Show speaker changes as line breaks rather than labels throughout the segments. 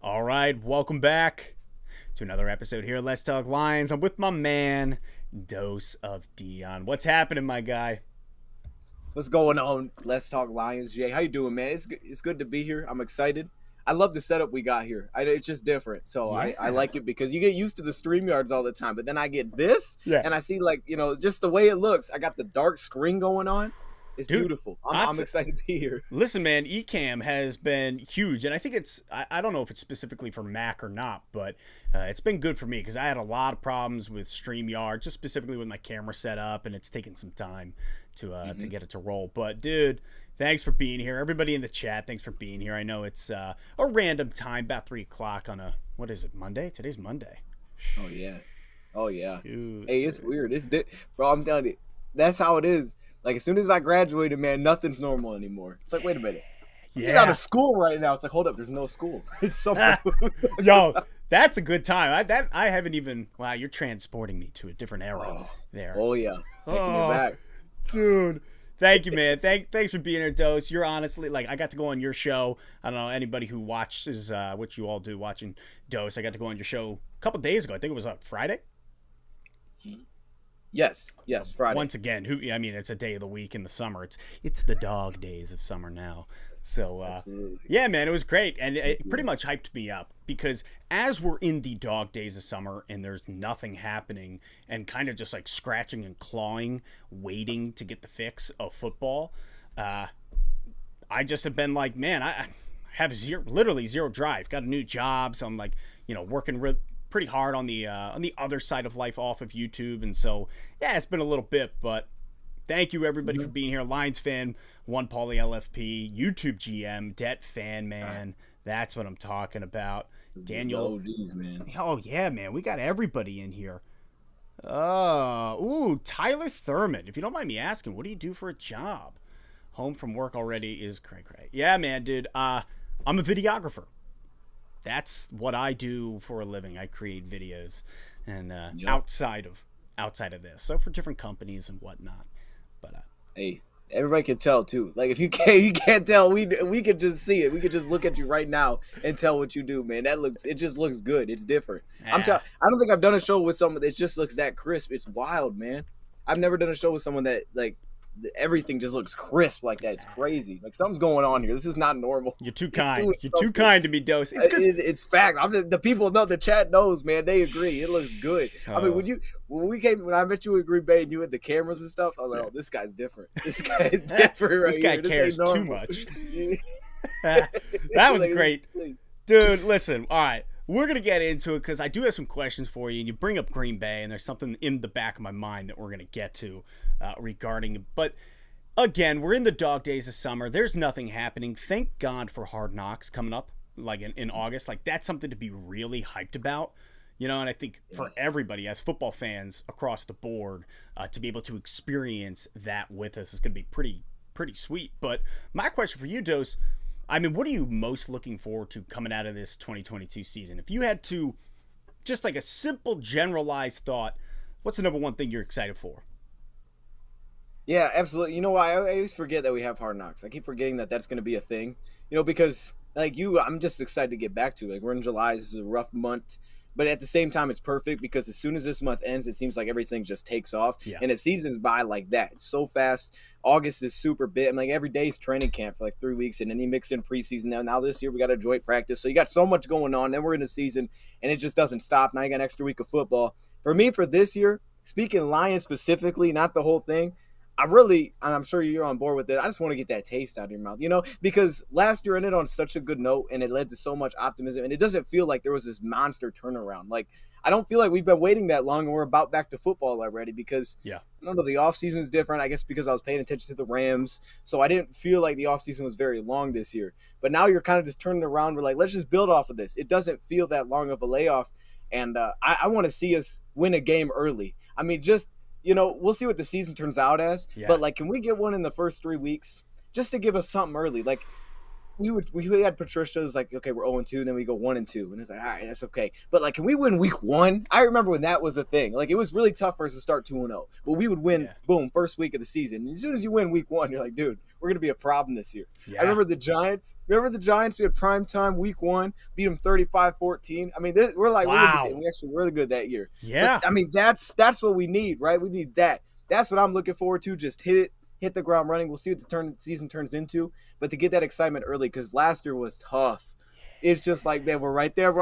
All right, welcome back to another episode here at Let's Talk Lions. I'm with my man, Dose of Dion. What's happening, my guy?
What's going on? Let's Talk Lions, Jay. How you doing, man? It's good to be here. I'm excited. I love the setup we got here. It's just different, so yeah. I like it because you get used to the StreamYards all the time, but then I get this, and I see, like, just the way it looks. I got the dark screen going on. It's beautiful. I'm excited to be here.
Listen, man, Ecamm has been huge, and I think I don't know if it's specifically for Mac or not, but it's been good for me because I had a lot of problems with StreamYard, just specifically with my camera setup, and it's taken some time to get it to roll. But, dude, thanks for being here. Everybody in the chat, thanks for being here. I know it's a random time, about 3 o'clock on what is it, Monday? Today's Monday.
Oh, yeah.
Dude.
Hey, it's weird. Bro, I'm telling you, that's how it is. Like, as soon as I graduated, man, nothing's normal anymore. It's like, wait a minute. Get out of school right now. It's like, hold up, there's no school. It's so
Yo, that's a good time. I haven't even. Wow, you're transporting me to a different era there.
Oh yeah, taking it back,
dude. Thank you, man. Thanks for being here, Dose. You're honestly like I got to go on your show. I don't know anybody who watches what you all do watching Dose. I got to go on your show a couple days ago. I think it was Friday.
Yes, Friday.
Once again, I mean, it's a day of the week in the summer. It's the dog days of summer now. So, yeah, man, it was great. And it pretty much hyped me up because as we're in the dog days of summer and there's nothing happening and kind of just like scratching and clawing, waiting to get the fix of football, I just have been like, man, I have literally zero drive. Got a new job. So I'm like, working pretty hard on the other side of life off of YouTube. And so, yeah, it's been a little bit, but thank you, everybody, for being here. Lions fan, One Paulie LFP, YouTube GM, Det Fan Man. That's what I'm talking about. Daniel.
Man.
Oh, yeah, man. We got everybody in here. Tyler Thurman. If you don't mind me asking, what do you do for a job? Home from work already is cray. Yeah, man, dude. I'm a videographer. That's what I do for a living. I create videos and outside of this. So for different companies and whatnot. But
hey, everybody can tell too. Like if you can't tell, we can just see it. We can just look at you right now and tell what you do, man. It just looks good. It's different.
Yeah.
I don't think I've done a show with someone that just looks that crisp. It's wild, man. I've never done a show with someone that like everything just looks crisp like that. It's crazy. Like something's going on here. This is not normal.
You're too kind. You're too kind to me, Dose.
It's fact. The people know. The chat knows, man. They agree. It looks good. I mean, when I met you at Green Bay and you had the cameras and stuff, I was like, oh, this guy's different. This guy's different. Right
This guy
here.
cares
This
too much. That was
like,
great, dude. Listen, all right. We're going to get into it because I do have some questions for you. And you bring up Green Bay, and there's something in the back of my mind that we're going to get to regarding it. But again, we're in the dog days of summer. There's nothing happening. Thank God for Hard Knocks coming up like in August. Like that's something to be really hyped about. And I think for everybody as football fans across the board to be able to experience that with us is going to be pretty sweet. But my question for you, Dose, I mean, what are you most looking forward to coming out of this 2022 season? If you had to, just like a simple generalized thought, what's the number one thing you're excited for?
Yeah, absolutely. You know why? I always forget that we have Hard Knocks. I keep forgetting that that's going to be a thing. Because like I'm just excited to get back to it. Like we're in July. This is a rough month. But at the same time, it's perfect because as soon as this month ends, it seems like everything just takes off. Yeah. And the season's by like that. It's so fast. August is super big. I'm like every day is training camp for like 3 weeks. And then you mix in preseason. Now this year we got a joint practice. So you got so much going on. Then we're in the season and it just doesn't stop. Now you got an extra week of football. For me, for this year, speaking Lions specifically, not the whole thing, and I'm sure you're on board with it, I just want to get that taste out of your mouth, because last year ended on such a good note and it led to so much optimism and it doesn't feel like there was this monster turnaround. Like, I don't feel like we've been waiting that long and we're about back to football already because, I don't know, the offseason was different, I guess because I was paying attention to the Rams. So I didn't feel like the offseason was very long this year. But now you're kind of just turning around. We're like, let's just build off of this. It doesn't feel that long of a layoff. And I want to see us win a game early. I mean, just, we'll see what the season turns out as. Yeah. But, like, can we get one in the first 3 weeks just to give us something early? Like, we had Patricia's like, okay, we're 0-2, then we go 1-2. And it's like, all right, that's okay. But, like, can we win week 1? I remember when that was a thing. Like, it was really tough for us to start 2-0. But we would win, boom, first week of the season. And as soon as you win week 1, you're like, dude, we're going to be a problem this year. Yeah. I remember the Giants. We had prime time week 1, beat them 35-14. I mean, we're like,
wow.
We actually were really good that year.
Yeah.
But, I mean, that's what we need, right? We need that. That's what I'm looking forward to. Just hit the ground running. We'll see what the season turns into. But to get that excitement early, because last year was tough. It's just like, man, we're right there.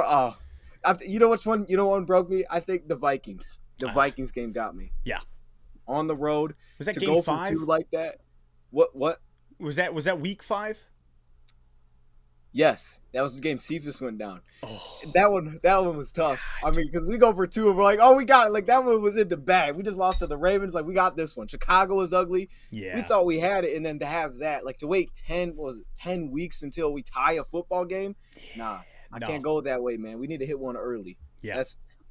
You know which one? You know what broke me? I think the Vikings. The Vikings game got me.
Yeah.
On the road.
Was that
to
game
go
5?
from 2 like that? What?
Was that week 5?
Yes, that was the game Cephas went down. Oh. That one was tough. God. I mean, because we go for 2 and we're like, oh, we got it. Like, that one was in the bag. We just lost to the Ravens. Like, we got this one. Chicago was ugly.
Yeah.
We thought we had it, and then to have that, like, to wait 10 weeks until we tie a football game? Nah, I can't go that way, man. We need to hit one early.
Yeah.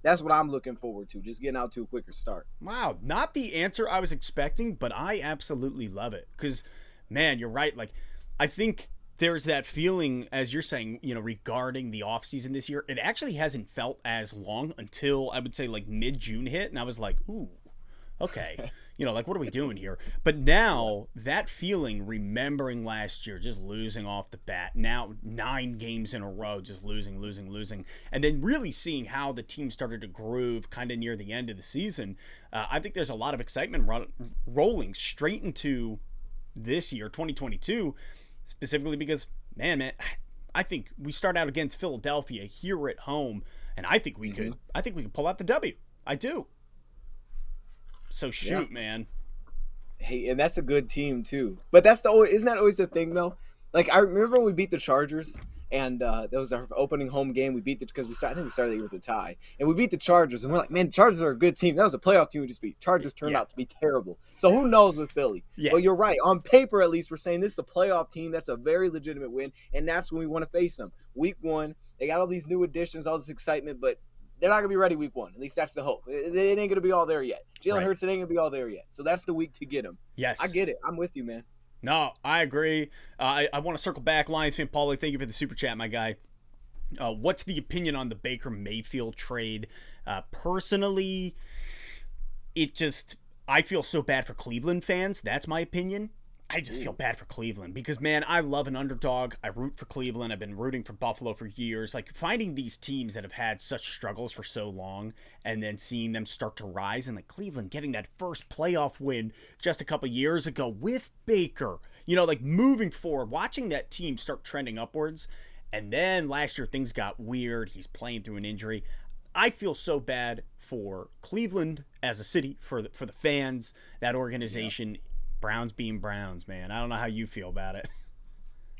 That's what I'm looking forward to, just getting out to a quicker start.
Wow, not the answer I was expecting, but I absolutely love it because, man, you're right. Like, I think there's that feeling, as you're saying, regarding the offseason this year. It actually hasn't felt as long until I would say like mid-June hit. And I was like, ooh, okay. like, what are we doing here? But now that feeling, remembering last year, just losing off the bat, now 9 games in a row, just losing, and then really seeing how the team started to groove kind of near the end of the season, I think there's a lot of excitement rolling straight into this year, 2022, specifically because, man, I think we start out against Philadelphia here at home, and I think we could pull out the W. I do. So shoot, man.
Hey, and that's a good team too. But isn't that always the thing though? Like I remember when we beat the Chargers, and that was our opening home game. We beat it because I think we started the year with a tie, and we beat the Chargers, and we're like, man, Chargers are a good team. That was a playoff team we just beat. Chargers turned out to be terrible. So who knows with Philly? Yeah. But you're right. On paper, at least, we're saying this is a playoff team. That's a very legitimate win, and that's when we want to face them. Week 1, they got all these new additions, all this excitement, but they're not going to be ready week 1. At least that's the hope. It ain't going to be all there yet. Jalen Hurts, it ain't going to be all there yet. So that's the week to get him.
Yes.
I get it. I'm with you, man.
No, I agree. I want to circle back. Lions fan Paulie, thank you for the super chat, my guy. What's the opinion on the Baker Mayfield trade? Personally, I feel so bad for Cleveland fans. That's my opinion. I just feel bad for Cleveland because, man, I love an underdog. I root for Cleveland. I've been rooting for Buffalo for years. Like, finding these teams that have had such struggles for so long and then seeing them start to rise, and like Cleveland getting that first playoff win just a couple years ago with Baker, like moving forward, watching that team start trending upwards. And then last year things got weird. He's playing through an injury. I feel so bad for Cleveland as a city, for the fans, that organization. Yeah. Browns being Browns, man. I don't know how you feel about it.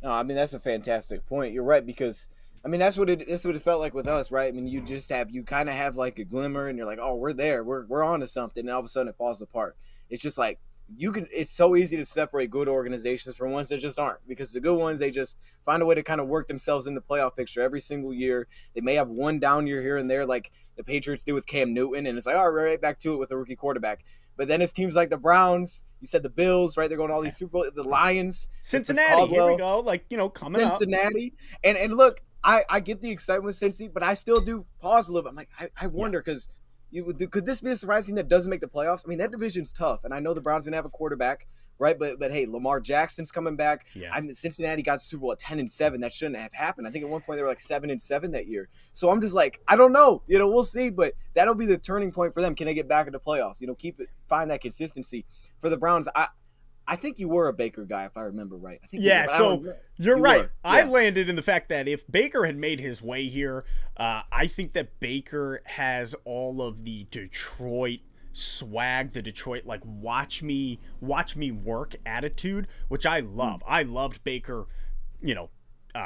No, I mean, that's a fantastic point. You're right, because I mean that's what it felt like with us, right? I mean, you kind of have like a glimmer, and you're like, oh, we're there, we're on to something, and all of a sudden it falls apart. It's just like it's so easy to separate good organizations from ones that just aren't, because the good ones, they just find a way to kind of work themselves in the playoff picture every single year. They may have one down year here and there, like the Patriots did with Cam Newton, and it's like, all right, right back to it with a rookie quarterback. But then it's teams like the Browns, you said the Bills, right? They're going to all these Super Bowl, the Lions,
Cincinnati, here we go, like, coming
Cincinnati. Up. And look, I get the excitement with Cincy, but I still do pause a little bit. I'm like, I wonder, because could this be a surprise team that doesn't make the playoffs? I mean, that division's tough, and I know the Browns are going to have a quarterback, right? But hey, Lamar Jackson's coming back. Yeah. I mean, Cincinnati got the Super Bowl at 10-7. That shouldn't have happened. I think at one point they were like 7-7 that year. So I'm just like, I don't know. We'll see, but that'll be the turning point for them. Can they get back into playoffs? Find that consistency. For the Browns, I think you were a Baker guy, if I remember right. I think
you're right. Yeah. I landed in the fact that if Baker had made his way here, I think that Baker has all of the Detroit swag, the Detroit like watch me work attitude, which I love. I loved Baker,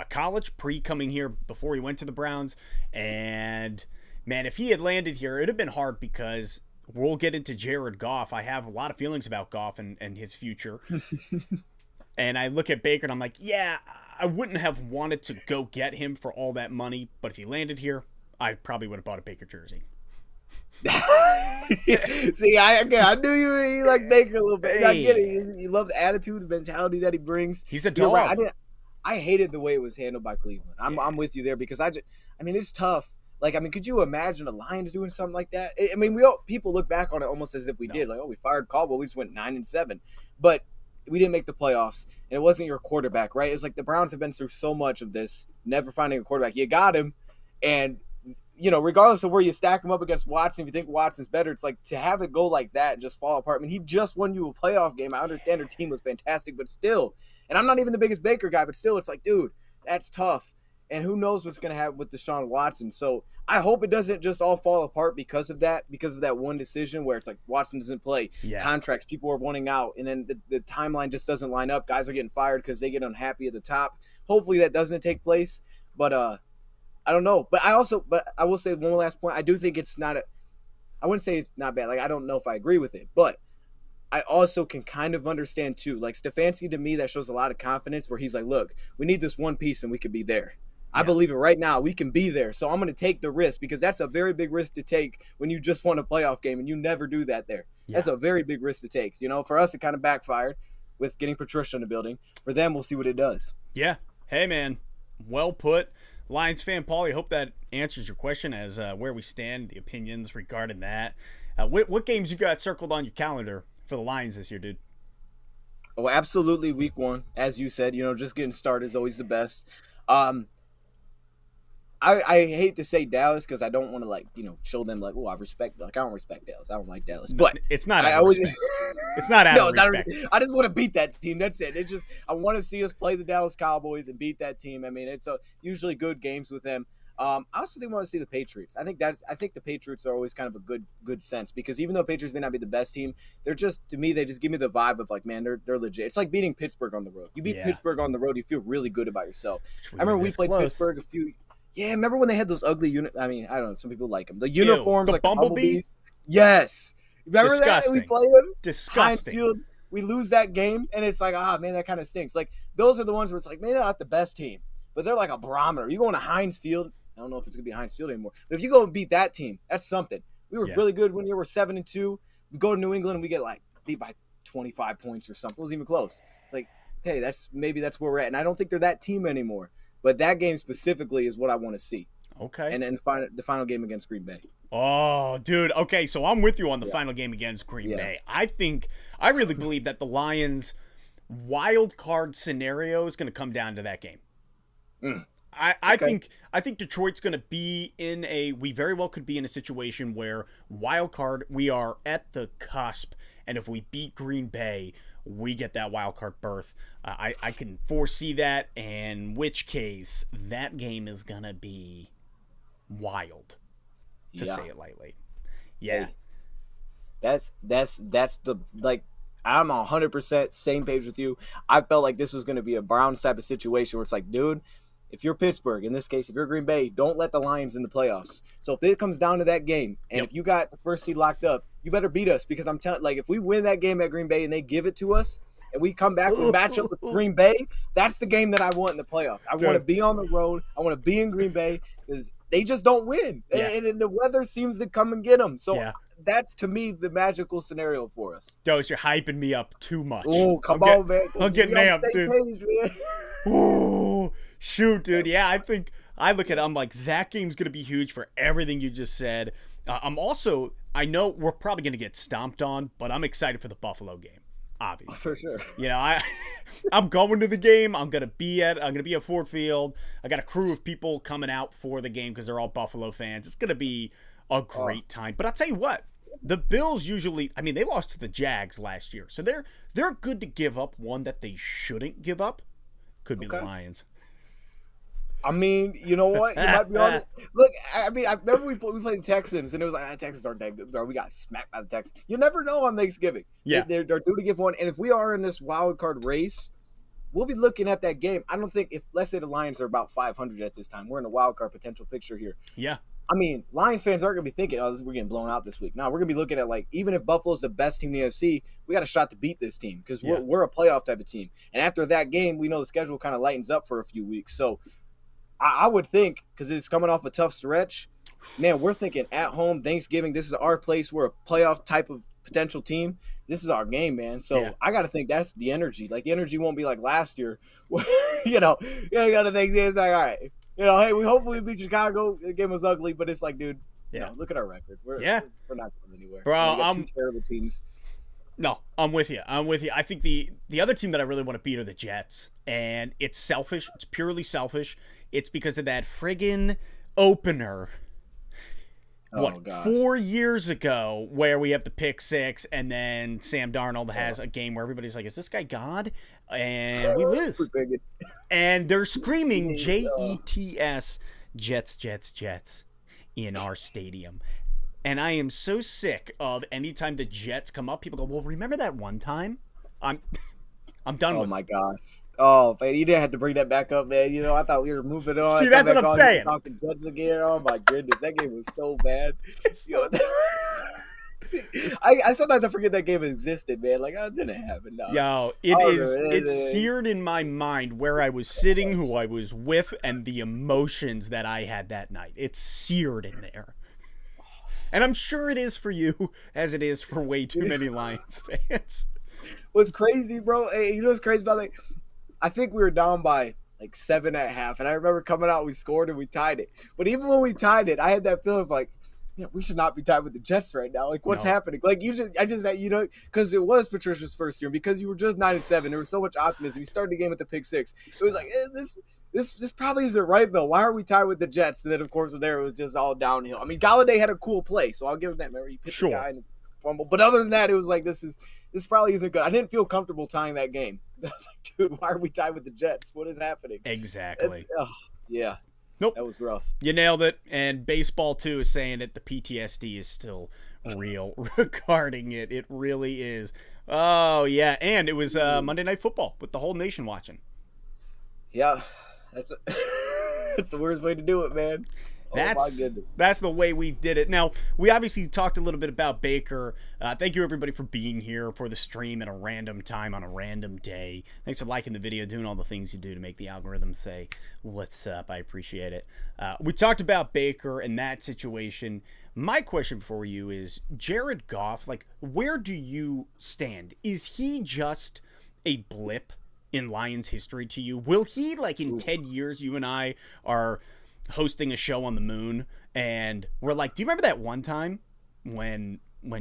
college, pre coming here, before he went to the Browns, and man, if he had landed here, it'd have been hard because we'll get into Jared Goff. I have a lot of feelings about Goff and his future. And I look at Baker and I'm like, yeah, I wouldn't have wanted to go get him for all that money, but if he landed here, I probably would have bought a Baker jersey.
See, I knew you like Baker a little bit. Hey. I get it. You love the attitude, the mentality that he brings.
He's a dog.
Right. I hated the way it was handled by Cleveland. I'm with you there, because I mean, it's tough. Like, I mean, could you imagine the Lions doing something like that? I mean, people look back on it almost as if we did. Like, oh, we fired Caldwell. We just went 9-7. But we didn't make the playoffs, and it wasn't your quarterback, right? It's like the Browns have been through so much of this, never finding a quarterback. You got him, and, regardless of where you stack him up against Watson, if you think Watson's better, it's like to have it go like that and just fall apart. I mean, he just won you a playoff game. I understand their team was fantastic, but still. And I'm not even the biggest Baker guy, but still, it's like, dude, that's tough. And who knows what's going to happen with Deshaun Watson. So I hope it doesn't just all fall apart because of that one decision where it's like Watson doesn't play. Yeah. Contracts, people are wanting out, and then the timeline just doesn't line up. Guys are getting fired because they get unhappy at the top. Hopefully that doesn't take place. But I don't know. But I will say one last point. I do think it's not I wouldn't say it's not bad. Like, I don't know if I agree with it. But I also can kind of understand too. Like, Stefanski, to me, that shows a lot of confidence where he's like, look, we need this one piece and we could be there. I believe it right now. We can be there. So I'm going to take the risk, because that's a very big risk to take when you just won a playoff game, and you never do that there. Yeah. That's a very big risk to take. For us, it kind of backfired with getting Patricia in the building. For them, we'll see what it does.
Yeah. Hey, man. Well put. Lions fan Paulie, hope that answers your question as where we stand, the opinions regarding that. What games you got circled on your calendar for the Lions this year, dude?
Oh, absolutely. Week 1, as you said, just getting started is always the best. I hate to say Dallas because I don't want to show them I respect, I don't respect Dallas. I don't like Dallas, but
it's not.
I always
it's not out of respect.
I just want to beat that team. That's it. It's just I want to see us play the Dallas Cowboys and beat that team. I mean, it's usually good games with them. I also want to see the Patriots. I think the Patriots are always kind of a good sense because even though Patriots may not be the best team, they're just to me they just give me the vibe of man they're legit. It's like beating Pittsburgh on the road. You beat Pittsburgh on the road, you feel really good about yourself. I remember we played Pittsburgh remember when they had those ugly I mean, I don't know. Some people like them. The uniforms,
the bumblebees.
Yes, remember
Disgusting.
that we played them.
Disgusting.
Field, we lose that game, and it's man, that kind of stinks. Those are the ones where it's maybe they're not the best team, but they're like a barometer. You go into Heinz Field. I don't know if it's gonna be Heinz Field anymore, but if you go and beat that team, that's something. We were really good when we were 7-2. We go to New England and we get beat by 25 points or something. It wasn't even close. It's hey, that's where we're at, and I don't think they're that team anymore. But that game specifically is what I want to see.
Okay.
And then the final game against Green Bay.
Oh, dude. Okay, so I'm with you on the final game against Green Bay. I really believe that the Lions' wild card scenario is going to come down to that game. I think Detroit's going to be we very well could be in a situation where wild card, we are at the cusp, and if we beat Green Bay, we get that wild card berth. I can foresee that, in which case that game is gonna be wild, to say it lightly. Yeah,
hey, that's the I'm 100% same page with you. I felt like this was gonna be a Browns type of situation where it's dude, if you're Pittsburgh, in this case, if you're Green Bay, don't let the Lions in the playoffs. So if it comes down to that game, and if you got the first seed locked up, you better beat us because I'm telling, if we win that game at Green Bay and they give it to us, and we come back and match up with Green Bay, that's the game that I want in the playoffs. I want to be on the road. I want to be in Green Bay because they just don't win, and the weather seems to come and get them. So that's to me the magical scenario for us.
Dose, you're hyping me up too much.
Oh, come on, man!
I'm getting amped, dude.
Page,
Oh, shoot, dude. Yeah, I look at it. I'm that game's gonna be huge for everything you just said. I know we're probably gonna get stomped on, but I'm excited for the Buffalo game. Obviously,
for sure.
I'm going to the game. I'm gonna be at Ford Field. I got a crew of people coming out for the game because they're all Buffalo fans. It's gonna be a great time. But I'll tell you what, the Bills usually, they lost to the Jags last year, so they're good to give up one that they shouldn't give up. Could be the Lions.
I mean, you know what? You might be on it. Look, I remember we played the Texans, and it was Texans aren't that good. We got smacked by the Texans. You never know on Thanksgiving.
Yeah.
They're due to give one. And if we are in this wild card race, we'll be looking at that game. I don't think let's say the Lions are about 500 at this time. We're in a wild card potential picture here.
Yeah.
Lions fans aren't going to be thinking, we're getting blown out this week. Now, we're going to be looking at, even if Buffalo's the best team in the AFC, we got a shot to beat this team because we're a playoff type of team. And after that game, we know the schedule kind of lightens up for a few weeks. So I would think, because it's coming off a tough stretch, man, we're thinking at home, Thanksgiving, this is our place. We're a playoff type of potential team. This is our game, man. So I got to think that's the energy. The energy won't be like last year. You got to think it's all right. Hey, we hopefully beat Chicago. The game was ugly, but it's dude, look at our record. We're not going anywhere.
Bro,
I'm two terrible teams.
No, I'm with you. I think the other team that I really want to beat are the Jets, and it's selfish. It's purely selfish. It's because of that friggin' opener. 4 years ago, where we have the pick six, and then Sam Darnold has a game where everybody's like, "Is this guy God?" And we lose. And they're screaming Jets, Jets, Jets, Jets in our stadium. And I am so sick of anytime the Jets come up, people go, "Well, remember that one time?" I'm done with it.
Oh my gosh. Oh, man, you didn't have to bring that back up, man. I thought we were moving on.
See, that's what I'm saying.
Talking Jets again. Oh my goodness, that game was so bad. I sometimes I forget that game existed, man. It didn't happen. No.
Yo, it's seared in my mind where I was sitting, who I was with, and the emotions that I had that night. It's seared in there. And I'm sure it is for you, as it is for way too many Lions fans.
What's crazy, bro? Hey, you know what's crazy about I think we were down by 7 at half, and I remember coming out, we scored and we tied it. But even when we tied it, I had that feeling of yeah, we should not be tied with the Jets right now. Like, what's
No.
happening? Like, because it was Patricia's first year, because you were just 9-7. There was so much optimism. You started the game with the pick six. It was like, this probably isn't right though. Why are we tied with the Jets? And then of course from there it was just all downhill. I mean, Galladay had a cool play, so I'll give him that. Remember, he picked the guy and fumble. But other than that, it was like this probably isn't good. I didn't feel comfortable tying that game. I was like, dude, why are we tied with the Jets? What is happening?
Exactly.
Yeah.
Nope.
That was rough.
You nailed it. And baseball, too, is saying that the PTSD is still real regarding it. It really is. Oh, yeah. And it was Monday Night Football with the whole nation watching.
Yeah. That's the worst way to do it, man.
That's the way we did it. Now, we obviously talked a little bit about Baker. Thank you, everybody, for being here for the stream at a random time on a random day. Thanks for liking the video, doing all the things you do to make the algorithm say, what's up? I appreciate it. We talked about Baker and that situation. My question for you is, Jared Goff, like, where do you stand? Is he just a blip in Lions history to you? Will he, like, in 10 years, you and I are hosting a show on the moon and we're like, do you remember that one time when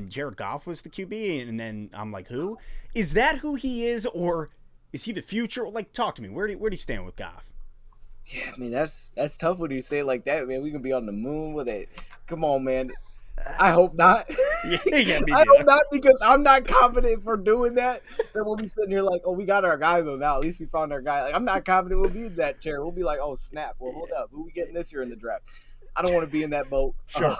Jared Goff was the QB? And then I'm like, who? Is that who he is, or is he the future? Like, talk to me. Where do you stand with Goff?
Yeah, I mean, that's tough when you say it like that, man. We can be on the moon with it. Come on, man. I hope not.
Yeah,
I hope not, because I'm not confident for doing that. Then we'll be sitting here like, oh, we got our guy though now. At least we found our guy. Like, I'm not confident we'll be in that chair. We'll be like, oh snap. Well, hold up. Who we getting this year in the draft? I don't want to be in that boat.
Sure.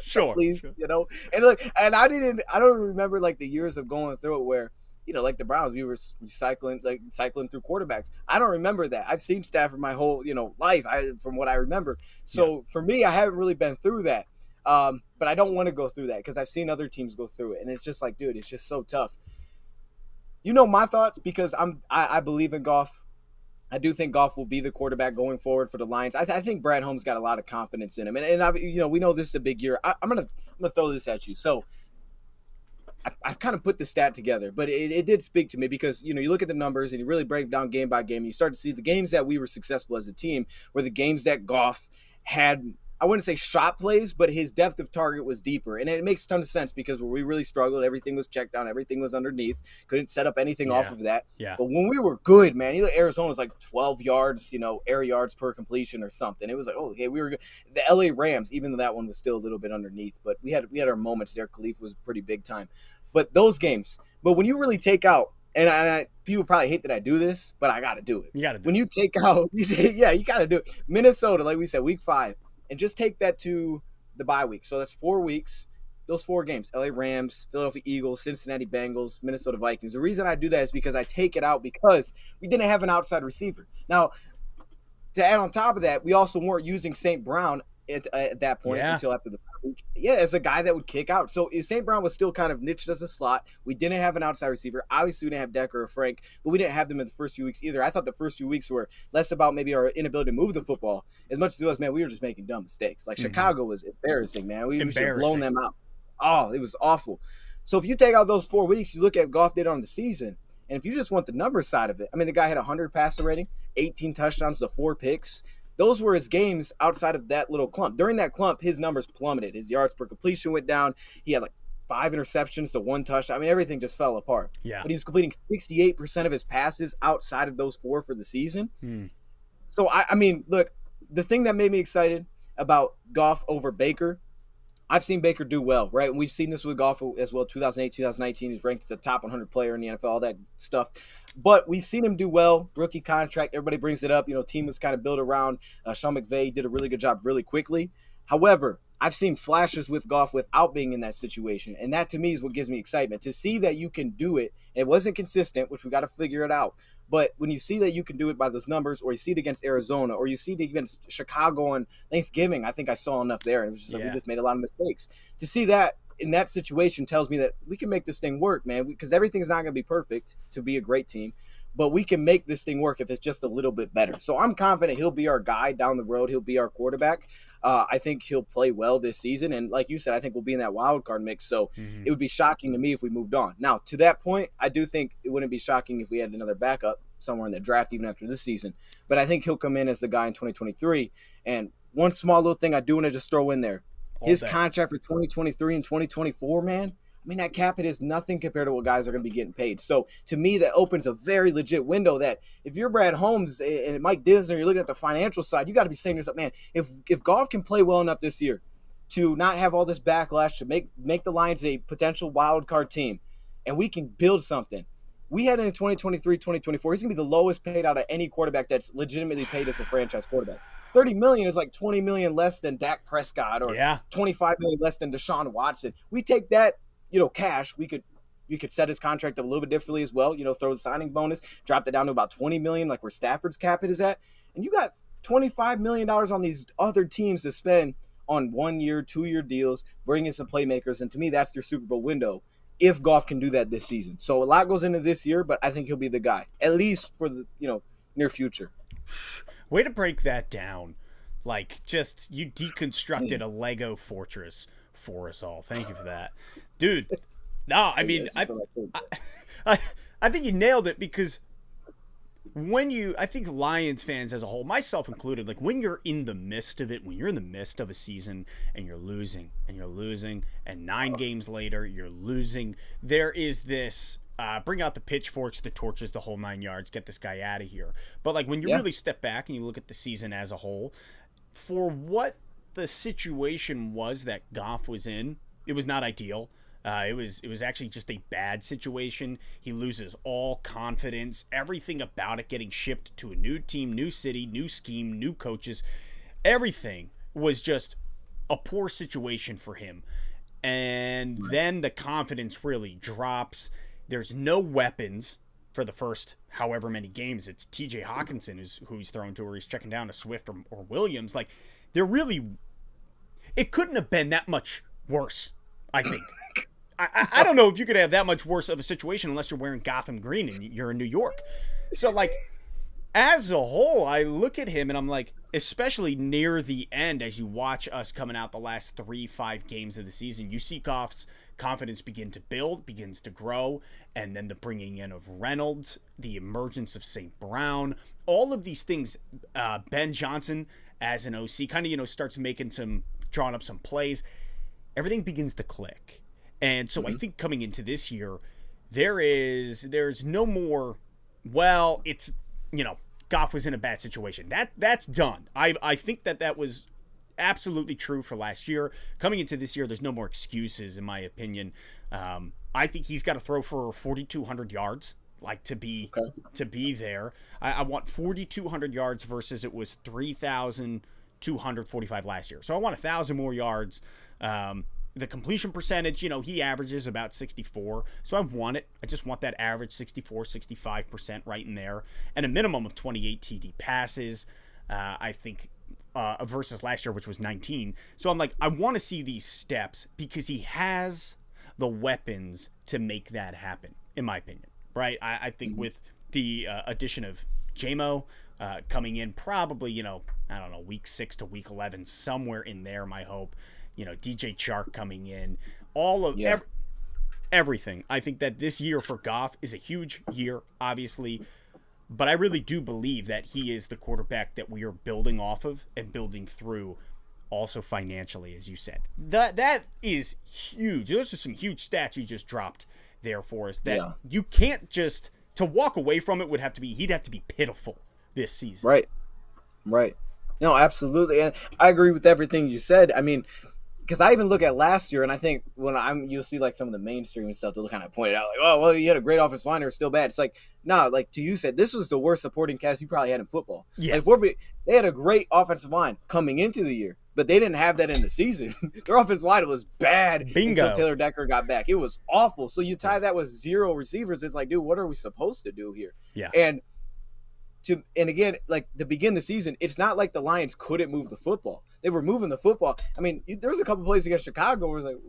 Sure.
Please, sure. And look, and I don't remember like the years of going through it where, like the Browns, we were cycling through quarterbacks. I don't remember that. I've seen Stafford my whole, life, from what I remember. So for me, I haven't really been through that. But I don't want to go through that because I've seen other teams go through it. And it's just like, dude, it's just so tough. My thoughts, because I believe in Goff. I do think Goff will be the quarterback going forward for the Lions. I think Brad Holmes got a lot of confidence in him. And we know this is a big year. I'm gonna throw this at you. So I kind of put the stat together, but it did speak to me because, you look at the numbers and you really break down game by game. And you start to see the games that we were successful as a team were the games that Goff had, I wouldn't say shot plays, but his depth of target was deeper. And it makes a ton of sense because where we really struggled, everything was checked down, everything was underneath, couldn't set up anything off of that.
Yeah.
But when we were good, man, Arizona was like 12 yards, air yards per completion or something. It was like, oh, okay, we were good. The LA Rams, even though that one was still a little bit underneath, but we had our moments there. Khalif was pretty big time. But those games, but when you really take out, and people probably hate that I do this, but I got to do it.
You got to do it.
When you take out, you got to do it. Minnesota, like we said, week 5. And just take that to the bye week. So that's 4 weeks. Those 4 games: LA Rams, Philadelphia Eagles, Cincinnati Bengals, Minnesota Vikings. The reason I do that is because I take it out because we didn't have an outside receiver. Now, to add on top of that, we also weren't using St. Brown at that point until after the week. Yeah, as a guy that would kick out. So St. Brown was still kind of niched as a slot. We didn't have an outside receiver. Obviously, we didn't have Decker or Frank, but we didn't have them in the first few weeks either. I thought the first few weeks were less about maybe our inability to move the football as much as it was, man, we were just making dumb mistakes. Like Chicago was embarrassing, man. We should have blown them out. Oh, it was awful. So if you take out those 4 weeks, you look at Goff did on the season, and if you just want the number side of it, I mean, the guy had 100 passer rating, 18 touchdowns to 4 picks. Those were his games outside of that little clump. During that clump, his numbers plummeted. His yards per completion went down. He had like 5 interceptions to 1 touchdown. I mean, everything just fell apart.
Yeah.
But he was completing 68% of his passes outside of those 4 for the season. So, I mean, look, the thing that made me excited about Goff over Baker, I've seen Baker do well, right? And we've seen this with Goff as well. 2008, 2019, he's ranked as a top 100 player in the NFL, all that stuff. But we've seen him do well. Rookie contract, everybody brings it up. Team was kind of built around Sean McVay, did a really good job really quickly. However, I've seen flashes with Goff without being in that situation. And that, to me, is what gives me excitement. To see that you can do it. It wasn't consistent, which we got to figure it out. But when you see that you can do it by those numbers, or you see it against Arizona, or you see it against Chicago on Thanksgiving, I think I saw enough there. It was just like we just made a lot of mistakes. To see that in that situation tells me that we can make this thing work, man, because everything's not going to be perfect to be a great team. But we can make this thing work if it's just a little bit better. So I'm confident he'll be our guy down the road. He'll be our quarterback. I think he'll play well this season. And like you said, I think we'll be in that wild card mix. So it would be shocking to me if we moved on. Now, to that point, I do think it wouldn't be shocking if we had another backup somewhere in the draft even after this season. But I think he'll come in as the guy in 2023. And one small little thing I do want to just throw in there.
all
His
day.
contract for 2023 and 2024, man. I mean, that cap hit is nothing compared to what guys are going to be getting paid. So to me, that opens a very legit window that if you're Brad Holmes and Mike Disney, you're looking at the financial side, you got to be saying to yourself, man, if Goff can play well enough this year to not have all this backlash, to make the Lions a potential wild card team, and we can build something. We had in 2023, 2024, he's going to be the lowest paid out of any quarterback that's legitimately paid as a franchise quarterback. $30 million is like $20 million less than Dak Prescott or $25 million less than Deshaun Watson. We take that, cash. We could set his contract up a little bit differently as well. Throw the signing bonus, drop it down to about $20 million, like where Stafford's cap it is at. And you got $25 million on these other teams to spend on 1 year, 2 year deals, bring in some playmakers. And to me, that's your Super Bowl window if Goff can do that this season. So a lot goes into this year, but I think he'll be the guy, at least for the, near future.
Way to break that down. Like, just, you deconstructed a Lego fortress for us all. Thank you for that. Dude, no, I mean, I think you nailed it, because I think Lions fans as a whole, myself included, like when you're in the midst of it, when you're in the midst of a season and you're losing, and 9 games later you're losing, there is this bring out the pitchforks, the torches, the whole 9 yards, get this guy out of here. But like when you really step back and you look at the season as a whole, for what the situation was that Goff was in, it was not ideal. It was actually just a bad situation. He loses all confidence, everything about it, getting shipped to a new team, new city, new scheme, new coaches. Everything was just a poor situation for him. And then the confidence really drops. There's no weapons for the first however many games. It's TJ Hawkinson who he's thrown to, or he's checking down to Swift or Williams. Like, it couldn't have been that much worse, I think. I don't know if you could have that much worse of a situation unless you're wearing Gotham green and you're in New York. So, like, as a whole, I look at him and I'm like, especially near the end, as you watch us coming out the last 3-5 games of the season, you see Goff's confidence begins to grow, and then the bringing in of Reynolds, the emergence of St. Brown, all of these things, Ben Johnson as an OC kind of, starts drawing up some plays. Everything begins to click. And so I think coming into this year, there's no more, well, it's, Goff was in a bad situation. That's done. I think that was absolutely true for last year. Coming into this year, there's no more excuses, in my opinion. I think he's got to throw for 4,200 yards, like to be there. I want 4,200 yards versus it was 3,245 last year. So I want 1,000 more yards. The completion percentage, he averages about 64. So I want it. I just want that average 64, 65% right in there. And a minimum of 28 TD passes, I think, versus last year, which was 19. So I'm like, I want to see these steps because he has the weapons to make that happen, in my opinion. Right? I think with the addition of JMO coming in probably, week 6 to week 11, somewhere in there, my hope. DJ Chark coming in, all of everything. I think that this year for Goff is a huge year, obviously, but I really do believe that he is the quarterback that we are building off of and building through, also financially, as you said. That is huge. Those are some huge stats you just dropped there for us that you can't just, to walk away from it he'd have to be pitiful this season.
Right. No, absolutely. And I agree with everything you said. I mean, because I even look at last year, and I think you'll see like some of the mainstream stuff, they'll kind of point it out, like, oh, well, you had a great offensive line, they're still bad. It's like, no, like you said, this was the worst supporting cast you probably had in football. Yeah. Like, they had a great offensive line coming into the year, but they didn't have that in the season. Their offensive line was bad until Taylor Decker got back. It was awful. So you tie that with 0 receivers, it's like, dude, what are we supposed to do here? Yeah. And again, like to begin the season, it's not like the Lions couldn't move the football. They were moving the football. I mean, there was a couple plays against Chicago where it was like,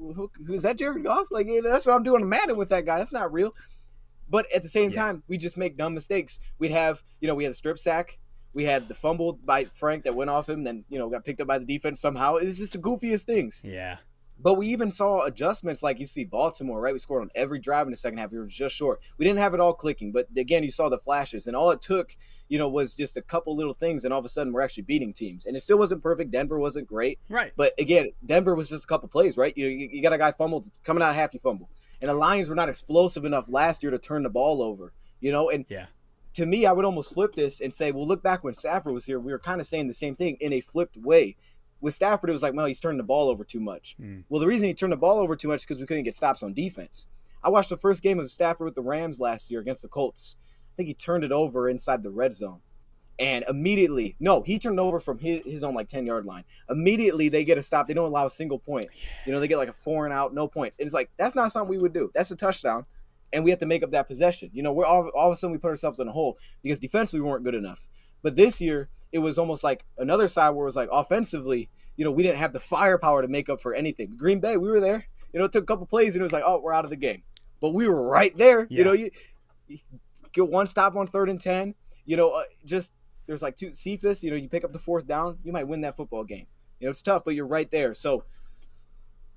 who is that, Jared Goff? Like, that's what I'm doing in Madden with that guy. That's not real. But at the same time, we just make dumb mistakes. We had the strip sack. We had the fumble by Frank that went off him, then, got picked up by the defense somehow. It's just the goofiest things.
Yeah.
But we even saw adjustments like you see Baltimore, right? We scored on every drive in the second half. We were just short. We didn't have it all clicking, but again, you saw the flashes, and all it took, was just a couple little things, and all of a sudden we're actually beating teams. And it still wasn't perfect. Denver wasn't great,
Right.
but again, Denver was just a couple plays, right? You got a guy fumbled coming out of half, you fumble, and the Lions were not explosive enough last year to turn the ball over, and
Yeah.
to me, I would almost flip this and say, well, look back when Stafford was here, we were kind of saying the same thing in a flipped way. With Stafford, it was like, well, he's turning the ball over too much. Well, the reason he turned the ball over too much is because we couldn't get stops on defense. I watched the first game of Stafford with the Rams last year against the Colts. I think he turned it over inside the red zone. And immediately, no, he turned it over from his own 10-yard line. Immediately, they get a stop. They don't allow a single point. They get like a 4 and out, no points. And it's like, that's not something we would do. That's a touchdown. And we have to make up that possession. We're all of a sudden we put ourselves in a hole because defensively we weren't good enough. But this year, it was almost like another side where it was like offensively, we didn't have the firepower to make up for anything. Green Bay, we were there. It took a couple plays and it was like, oh, we're out of the game. But we were right there.
Yeah.
You get one stop on 3rd and 10. Just there's like two Cephas. You pick up the 4th down, you might win that football game. It's tough, but you're right there. So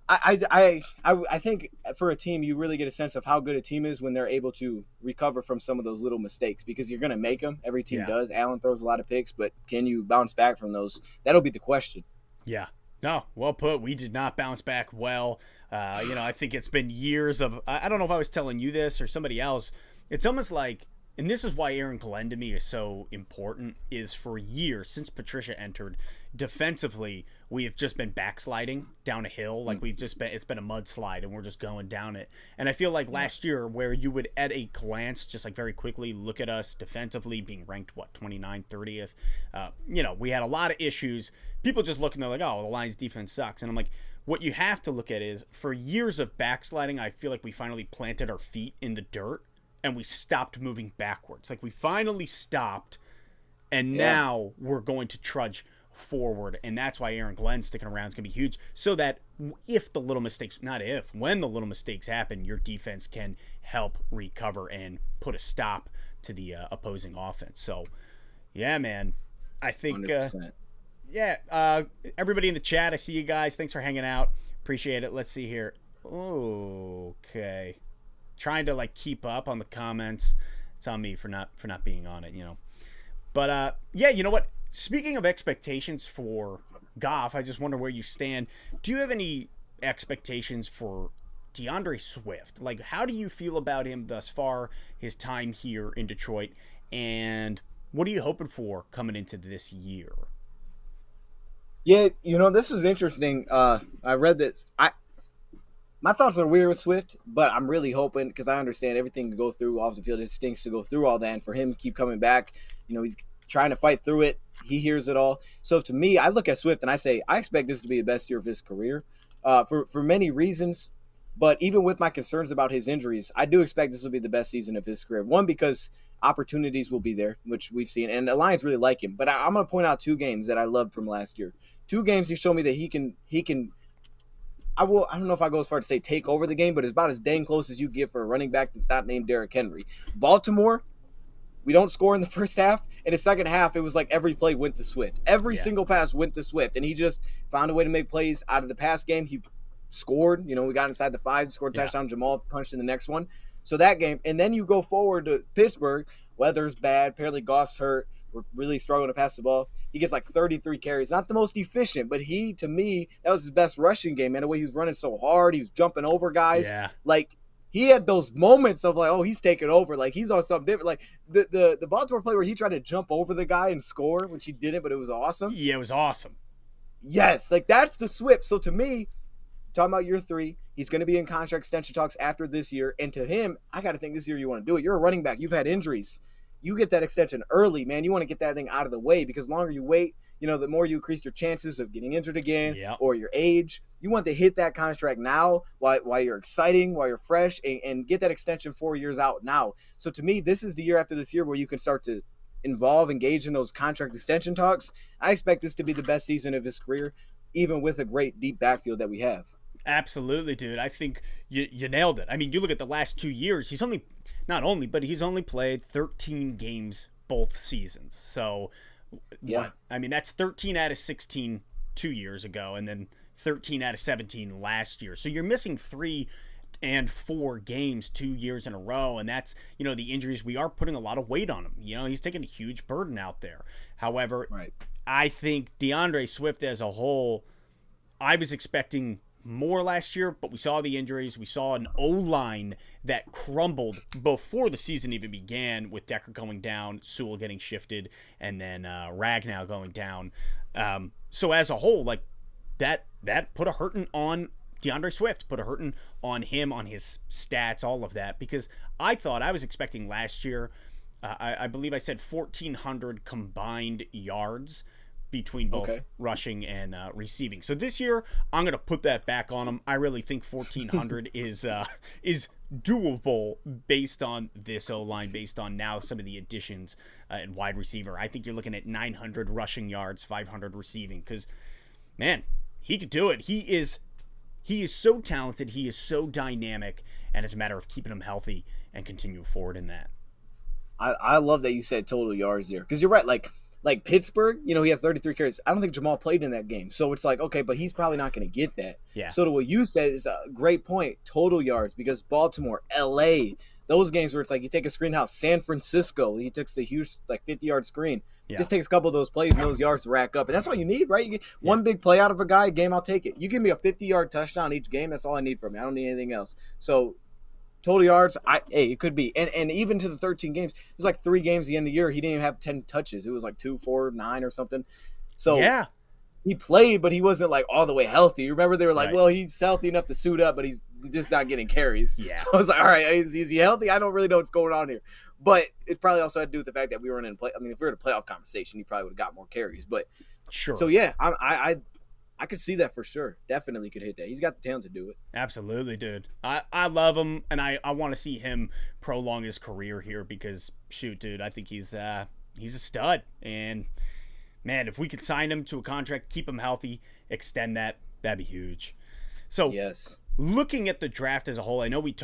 I think for a team, you really get a sense of how good a team is when they're able to recover from some of those little mistakes because you're going to make them. Every team does. Allen throws a lot of picks, but can you bounce back from those? That'll be the question.
Yeah. No, well put. We did not bounce back well. I think it's been years of – I don't know if I was telling you this or somebody else. It's almost like – and this is why Aaron Glenn to me is so important is for years since Patricia entered, defensively, we have just been backsliding down a hill. Like it's been a mudslide and we're just going down it. And I feel like last year where you would at a glance, just like very quickly look at us defensively being ranked, 29th, 30th. We had a lot of issues. People just looking, they're like, oh, the Lions defense sucks. And I'm like, what you have to look at is for years of backsliding, I feel like we finally planted our feet in the dirt and we stopped moving backwards. Like we finally stopped and now we're going to trudge forward. And that's why Aaron Glenn sticking around is going to be huge so that if the little mistakes, not if, when the little mistakes happen, your defense can help recover and put a stop to the opposing offense. So, yeah, man, I think, everybody in the chat, I see you guys. Thanks for hanging out. Appreciate it. Let's see here. Okay. Trying to keep up on the comments. It's on me for not being on it, But you know what? Speaking of expectations for Goff, I just wonder where you stand. Do you have any expectations for DeAndre Swift? How do you feel about him thus far, his time here in Detroit, and what are you hoping for coming into this year?
Yeah, this was interesting. I read this. My thoughts are weird with Swift, but I'm really hoping because I understand everything to go through off the field. It stinks to go through all that, and for him to keep coming back, he's trying to fight through it. He hears it all. So to me, I look at Swift and I say, I expect this to be the best year of his career for many reasons. But even with my concerns about his injuries, I do expect this will be the best season of his career. One, because opportunities will be there, which we've seen, and the Lions really like him. But I'm going to point out 2 games that I loved from last year. 2 games he showed me that he can. I don't know if I go as far to say take over the game, but it's about as dang close as you get for a running back that's not named Derrick Henry. Baltimore, we don't score in the first half. In the second half, it was like every play went to Swift. Every single pass went to Swift, and he just found a way to make plays out of the pass game. He scored. We got inside the 5, scored a touchdown. Jamal punched in the next one. So that game, and then you go forward to Pittsburgh. Weather's bad. Apparently Goff's hurt. We're really struggling to pass the ball. He gets 33 carries. Not the most efficient, but to me, that was his best rushing game. And the way he was running so hard, he was jumping over guys.
Yeah.
He had those moments of he's taking over. He's on something different. The Baltimore play where he tried to jump over the guy and score, which he didn't, but it was awesome.
Yeah, it was awesome.
Yes, that's the Swift. So to me, talking about year 3, he's going to be in contract extension talks after this year. And to him, I got to think this year you want to do it. You're a running back. You've had injuries. You get that extension early, man. You want to get that thing out of the way because the longer you wait, the more you increase your chances of getting injured again or your age. You want to hit that contract now while you're exciting, while you're fresh, and get that extension 4 years out now. So to me, this is the year after this year where you can start to engage in those contract extension talks. I expect this to be the best season of his career, even with a great deep backfield that we have.
Absolutely, dude. I think you nailed it. I mean, you look at the last 2 years, he's only played 13 games both seasons. So, that's 13 out of 16 2 years ago, and then 13 out of 17 last year. So you're missing 3 and 4 games 2 years in a row, and that's, the injuries. We are putting a lot of weight on him. He's taking a huge burden out there. However,
right.
I think DeAndre Swift as a whole, I was expecting more last year, but we saw the injuries. We saw an O-line that crumbled before the season even began, with Decker going down, Sewell getting shifted, and then Ragnow going down. So as a whole, like that put a hurting on DeAndre Swift, put a hurting on him, on his stats, all of that, because I was expecting last year, I believe I said 1,400 combined yards between both rushing and receiving. So this year, I'm going to put that back on him. I really think 1,400 is doable based on this O-line, based on now some of the additions in wide receiver. I think you're looking at 900 rushing yards, 500 receiving, because, man, he could do it. He is so talented. He is so dynamic, and it's a matter of keeping him healthy and continue forward in that.
I love that you said total yards there, because you're right. Like Pittsburgh, he had 33 carries. I don't think Jamal played in that game. So it's like, okay, but he's probably not going to get that.
Yeah.
So to what you said is a great point, total yards, because Baltimore, LA, those games where it's like you take a screen house, San Francisco, he takes the huge 50-yard screen. Yeah. Just takes a couple of those plays and those yards to rack up. And that's all you need, right? You get one big play out of a guy, game, I'll take it. You give me a 50-yard touchdown each game, that's all I need from you. I don't need anything else. So total yards, it could be. And even to the 13 games, it was like 3 games at the end of the year, he didn't even have 10 touches. It was like 2, 4, 9 or something. So
yeah,
he played, but he wasn't like all the way healthy. You remember they were like, well, he's healthy enough to suit up, but he's just not getting carries.
Yeah.
So I was like, all right, is he healthy? I don't really know what's going on here. But it probably also had to do with the fact that we weren't in play. I mean, if we were in a playoff conversation, he probably would have got more carries. But
sure.
So yeah, I could see that for sure. Definitely could hit that. He's got the talent to do it.
Absolutely, dude. I love him, and I want to see him prolong his career here because, shoot, dude, I think he's a stud. And, man, if we could sign him to a contract, keep him healthy, extend that, that'd be huge. So,
yes. Looking
at the draft as a whole, I know we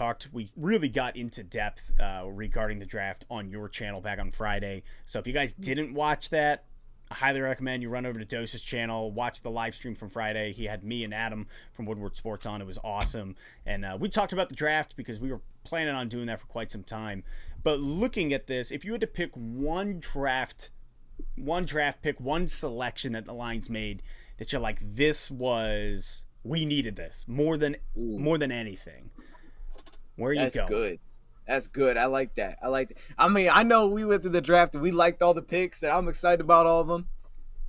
really got into depth regarding the draft on your channel back on Friday. So if you guys didn't watch that, I highly recommend you run over to Dose's channel, watch the live stream from Friday. He had me and Adam from Woodward Sports on. It was awesome. And we talked about the draft because we were planning on doing that for quite some time. But looking at this, if you had to pick one draft pick, one selection that the Lions made that you're like, we needed this more than anything, where are you going?
That's good. I like that. I mean, I know we went through the draft and we liked all the picks and I'm excited about all of them.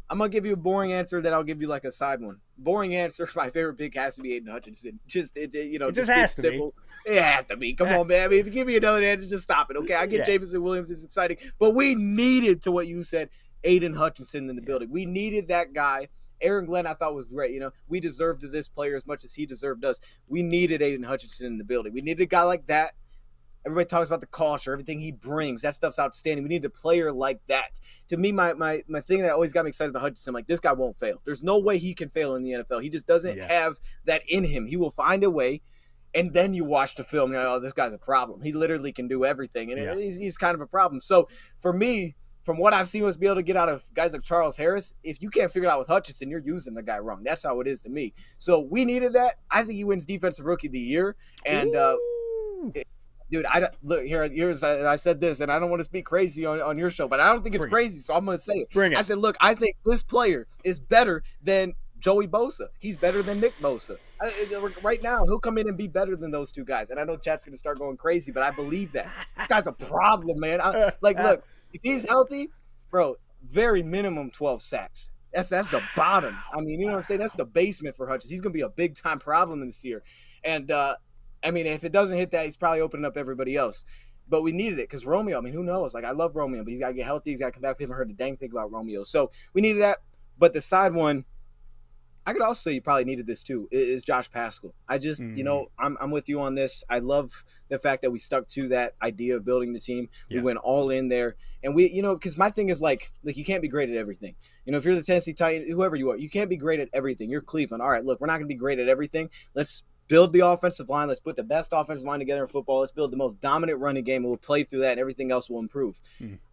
I'm going to give you a boring answer, then I'll give you like a side one. Boring answer, my favorite pick has to be Aiden Hutchinson. It just
has to
simple. Be. It has to be. Come on, man. I mean, if you give me another answer, just stop it, okay? I get Jameson Williams is exciting, but we needed, to what you said, Aiden Hutchinson in the building. We needed that guy. Aaron Glenn, I thought, was great. We deserved this player as much as he deserved us. We needed Aiden Hutchinson in the building. We needed a guy like that. Everybody talks about the culture, everything he brings. That stuff's outstanding. We need a player like that. To me, my thing that always got me excited about Hutchinson, like, this guy won't fail. There's no way he can fail in the NFL. He just doesn't have that in him. He will find a way, and then you watch the film, and you're like, oh, this guy's a problem. He literally can do everything, and he's kind of a problem. So, for me, from what I've seen us be able to get out of guys like Charles Harris, if you can't figure it out with Hutchinson, you're using the guy wrong. That's how it is to me. So we needed that. I think he wins Defensive Rookie of the Year. And, dude, I said this, and I don't want to speak crazy on your show, but I don't think it's crazy, so I'm going to say it. I said, look, I think this player is better than Joey Bosa. He's better than Nick Bosa. Right now, he'll come in and be better than those two guys. And I know chat's going to start going crazy, but I believe that. This guy's a problem, man. Look. If he's healthy, bro, very minimum 12 sacks. That's the bottom. I mean, you know what I'm saying? That's the basement for Hutchins. He's going to be a big-time problem this year. And, I mean, if it doesn't hit that, he's probably opening up everybody else. But we needed it because Romeo, I mean, who knows? Like, I love Romeo, but he's got to get healthy. He's got to come back. We haven't heard a dang thing about Romeo. So we needed that. But the side one, I could also say you probably needed this too, is Josh Paschal. I just, I'm with you on this. I love the fact that we stuck to that idea of building the team. We went all in there. And we, because my thing is like you can't be great at everything. If you're the Tennessee Titans, whoever you are, you can't be great at everything. You're Cleveland. All right, look, we're not going to be great at everything. Let's build the offensive line. Let's put the best offensive line together in football. Let's build the most dominant running game, and we'll play through that, and everything else will improve.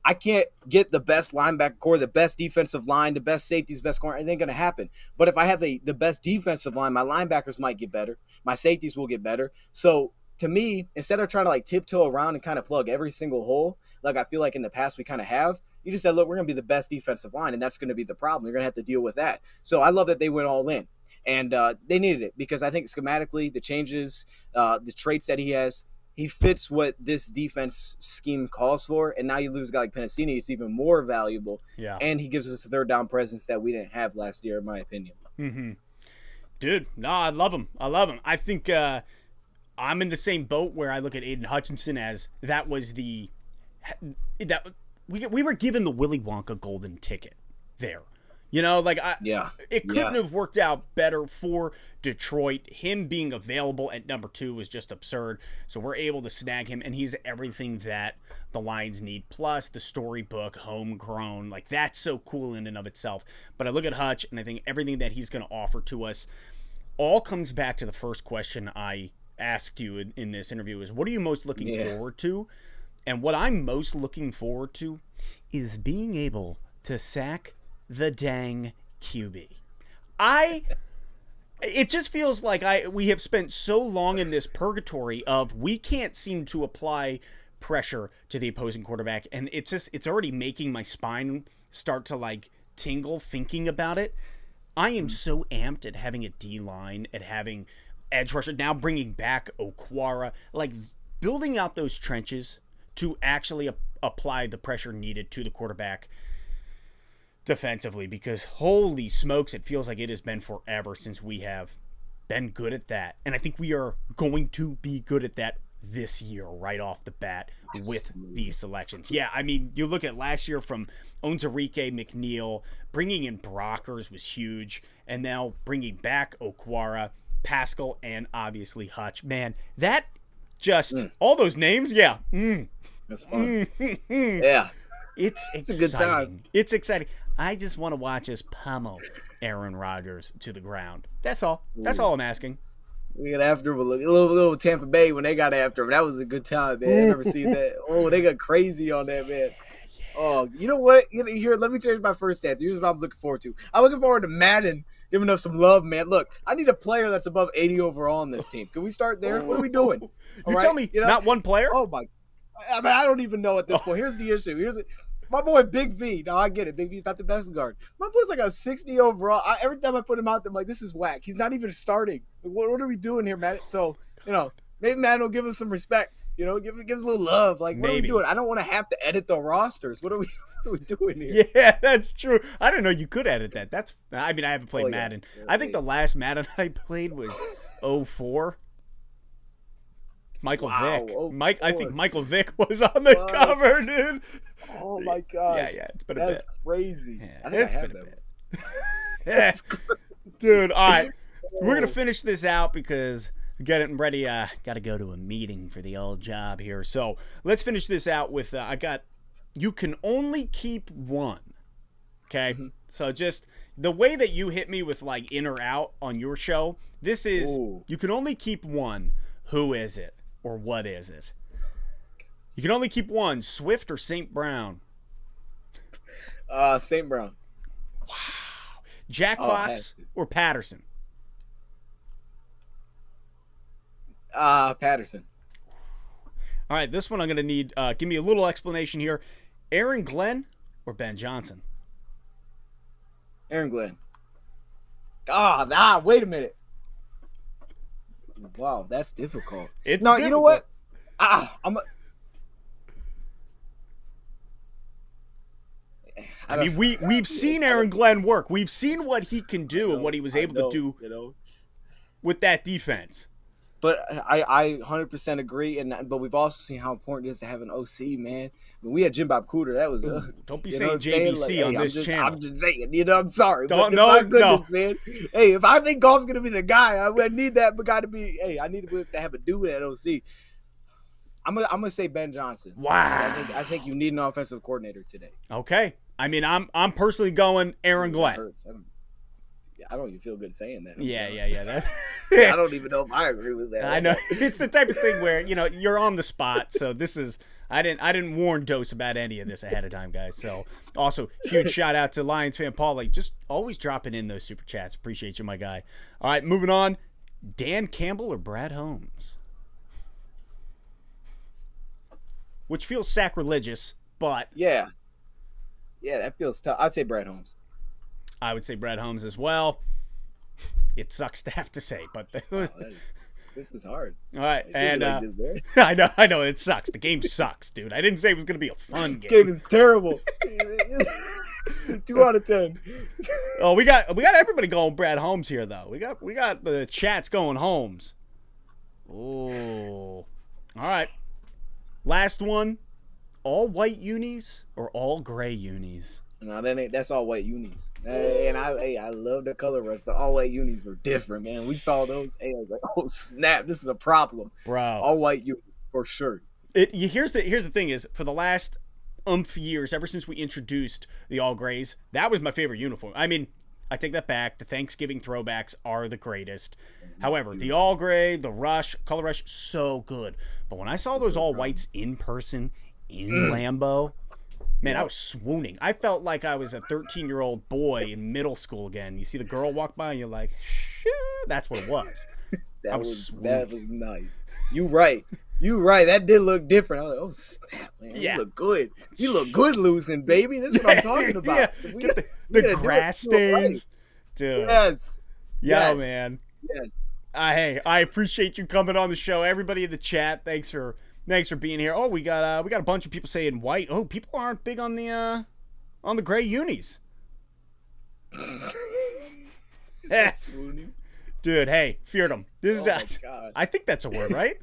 I can't get the best linebacker core, the best defensive line, the best safeties, best corner. It ain't going to happen. But if I have the best defensive line, my linebackers might get better. My safeties will get better. So to me, instead of trying to like tiptoe around and kind of plug every single hole, like I feel like in the past we kind of have, you just said, look, we're going to be the best defensive line, and that's going to be the problem. You're going to have to deal with that. So I love that they went all in. And they needed it because I think schematically, the changes, the traits that he has, he fits what this defense scheme calls for. And now you lose a guy like Penasini, it's even more valuable.
Yeah.
And he gives us a third down presence that we didn't have last year, in my opinion.
Mm-hmm. Dude, no, I love him. I think I'm in the same boat where I look at Aiden Hutchinson as that was we were given the Willy Wonka golden ticket there. You know, like it couldn't have worked out better for Detroit. Him being available at number 2 was just absurd. So we're able to snag him, and he's everything that the Lions need. Plus the storybook, homegrown, like that's so cool in and of itself. But I look at Hutch, and I think everything that he's going to offer to us all comes back to the first question I asked you in this interview: is what are you most looking forward to? And what I'm most looking forward to is being able to sack the dang QB. It just feels like we have spent so long in this purgatory of we can't seem to apply pressure to the opposing quarterback, and it's already making my spine start to like tingle thinking about it. I am so amped at having a D-line, at having edge rusher, now bringing back Okwara, like building out those trenches to actually apply the pressure needed to the quarterback defensively, because holy smokes, it feels like it has been forever since we have been good at that. And I think we are going to be good at that this year right off the bat with these selections. Yeah, I mean, you look at last year from Onwuzurike, McNeil, bringing in Brockers was huge, and now bringing back Okwara, Pascal, and obviously Hutch. Man, that just, all those names,
That's fun. Yeah.
It's
a good time.
It's exciting. I just want to watch us pummel Aaron Rodgers to the ground. That's all. That's all I'm asking.
We got after him a little Tampa Bay when they got after him. That was a good time, man. I've never seen that. Oh, they got crazy on that, man. Oh, you know what? Here, let me change my first answer. Here's what I'm looking forward to. I'm looking forward to Madden giving us some love, man. Look, I need a player that's above 80 overall on this team. Can we start there? What are we doing?
You tell me, not one player?
Oh, my. I mean, I don't even know at this point. Here's the issue. My boy Big V. Now I get it. Big V's not the best guard. My boy's like a 60 overall. Every time I put him out there, I'm like, this is whack. He's not even starting. What are we doing here, man? So, maybe Matt will give us some respect. Give us a little love. Like, what are we doing? I don't want to have to edit the rosters. What are we doing here?
Yeah, that's true. I didn't know you could edit that. I haven't played Madden. Yeah, I think the last Madden I played was 04. Michael Vick. I think Michael Vick was on the cover, dude.
Oh my gosh.
Yeah, it's been
a
bit.
That's crazy.
Yeah,
I think I have that.
That's crazy. Dude, all right. We're going to finish this out because getting ready. Got to go to a meeting for the old job here. So let's finish this out with, you can only keep one. Okay? Mm-hmm. So just the way that you hit me with like in or out on your show, this is, you can only keep one. Who is it? Or what is it? You can only keep one, Swift or St. Brown?
St. Brown.
Wow. Jack Fox or Patterson?
Patterson.
All right, this one I'm going to need, give me a little explanation here. Aaron Glenn or Ben Johnson?
Aaron Glenn. Wait a minute. Wow, that's difficult.
It's difficult.
You know what?
We've seen Aaron Glenn work. We've seen what he can do and what he was able to do with that defense.
But I 100% agree, but we've also seen how important it is to have an OC, man. When we had Jim Bob Cooter, that was
don't be saying JBC on this channel.
I'm just saying, I'm sorry.
My goodness,
man. Hey, if I think Goff's gonna be the guy, I need that guy to be. Hey, I need to have a dude at OC. I'm gonna say Ben Johnson.
Wow.
I think you need an offensive coordinator today.
Okay. I mean, I'm personally going Aaron Glenn.
I don't even feel good saying that.
Yeah.
I don't even know if I agree with that.
I know. It's the type of thing where, you're on the spot. So this is, I didn't warn Dose about any of this ahead of time, guys. So also huge shout out to Lions fan Paul, like just always dropping in those super chats. Appreciate you, my guy. All right, moving on. Dan Campbell or Brad Holmes? Which feels sacrilegious, but
Yeah, that feels tough. I'd say Brad Holmes.
I would say Brad Holmes as well. It sucks to have to say, but
this is hard.
all right, and
Like this, man.
I know it sucks. The game sucks, dude. I didn't say it was gonna be a fun
This game
game.
is terrible. 2 out of 10.
Oh, we got everybody going Brad Holmes here, though. We got the chats going Holmes. Oh, all right. Last one. All white unis or all gray unis?
No, that's all white unis. And I love the color rush, but all white unis were different, man. We saw those. Hey, I was like, oh snap, this is a problem,
Bro.
All white unis for sure.
Here's the thing is, for the last years, ever since we introduced the all grays, that was my favorite uniform. I mean, I take that back. The Thanksgiving throwbacks are the greatest. However, the all gray, the rush, color rush, so good. But when I saw those all whites in person in Lambeau, man, I was swooning. I felt like I was a 13-year-old boy in middle school again. You see the girl walk by and you're like, shoo. That's what it was.
That was nice. You right. That did look different. I was like, oh snap, man.
Yeah.
You look good. You look good losing, baby. This is what I'm talking about.
Yeah.
We
Get
we
the
gotta do
grass
it right.
stains. Dude.
Yes.
Yo,
Yes.
man.
Yes.
Hey, I appreciate you coming on the show. Everybody in the chat, thanks for being here. Oh, we got a bunch of people saying white. Oh, people aren't big on the gray unis.
That's swooning.
Dude, hey, feared them. This is
Oh my God.
I think that's a word, right?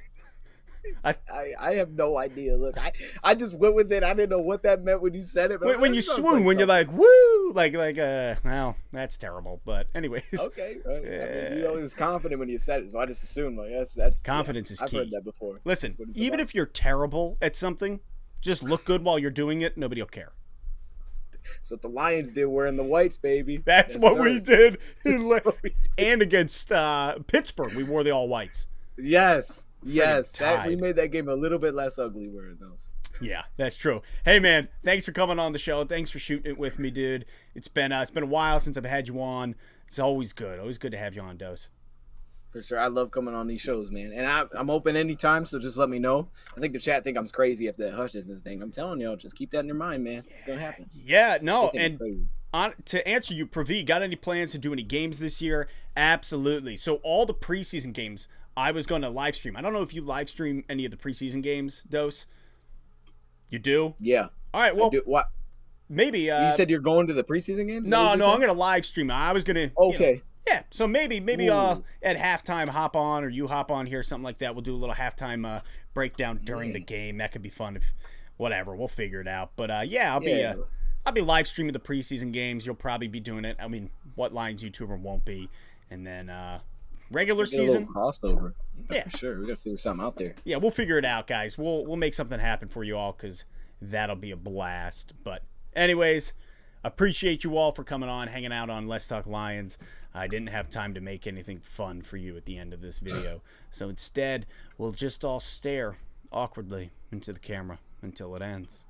I have no idea. Look, I just went with it. I didn't know what that meant when you said it. But
when you
that sounds
swoon,
like
when you're like, woo, well, that's terrible. But anyways,
okay. I mean, you was confident when you said it, so I just assumed like that's
confidence is
I've
key.
heard that before.
Listen,
That's what it's
even
about.
if you're terrible at something, just look good while you're doing it. Nobody will care.
That's what the Lions did wearing the whites, baby.
That's
Yes,
what
sir.
we did.
That's what we did.
And against Pittsburgh, we wore the all whites.
Yes. We
tied.
made that game a little bit less ugly wearing those.
Yeah, that's true. Hey, man, thanks for coming on the show. Thanks for shooting it with me, dude. It's been a while since I've had you on. It's always good. Always good to have you on, Dose.
For sure. I love coming on these shows, man. And I'm open anytime, so just let me know. I think the chat think I'm crazy if that hush isn't the thing. I'm telling y'all, just keep that in your mind, man. It's going to happen.
Yeah, no,
They think I'm
and
crazy.
to answer you, Pravi, got any plans to do any games this year? Absolutely. So all the preseason games, I was going to live stream. I don't know if you live stream any of the preseason games, Dose. You do?
Yeah.
All right, well,
What?
maybe.
You said you're going to the preseason games? Is that
No,
what you
no,
said?
I'm going to live stream. I was going to.
Okay.
Yeah, so maybe
Ooh.
at halftime hop on, or you hop on here, something like that. We'll do a little halftime breakdown during the game. That could be fun. If whatever, we'll figure it out. But I'll be live streaming the preseason games. You'll probably be doing it. I mean, what Lions YouTuber won't be? And then regular
Get a
season
little crossover.
Yeah.
For sure. We got to figure something out there.
Yeah, we'll figure it out, guys. We'll make something happen for you all because that'll be a blast. But anyways, appreciate you all for coming on, hanging out on Let's Talk Lions. I didn't have time to make anything fun for you at the end of this video. So instead, we'll just all stare awkwardly into the camera until it ends.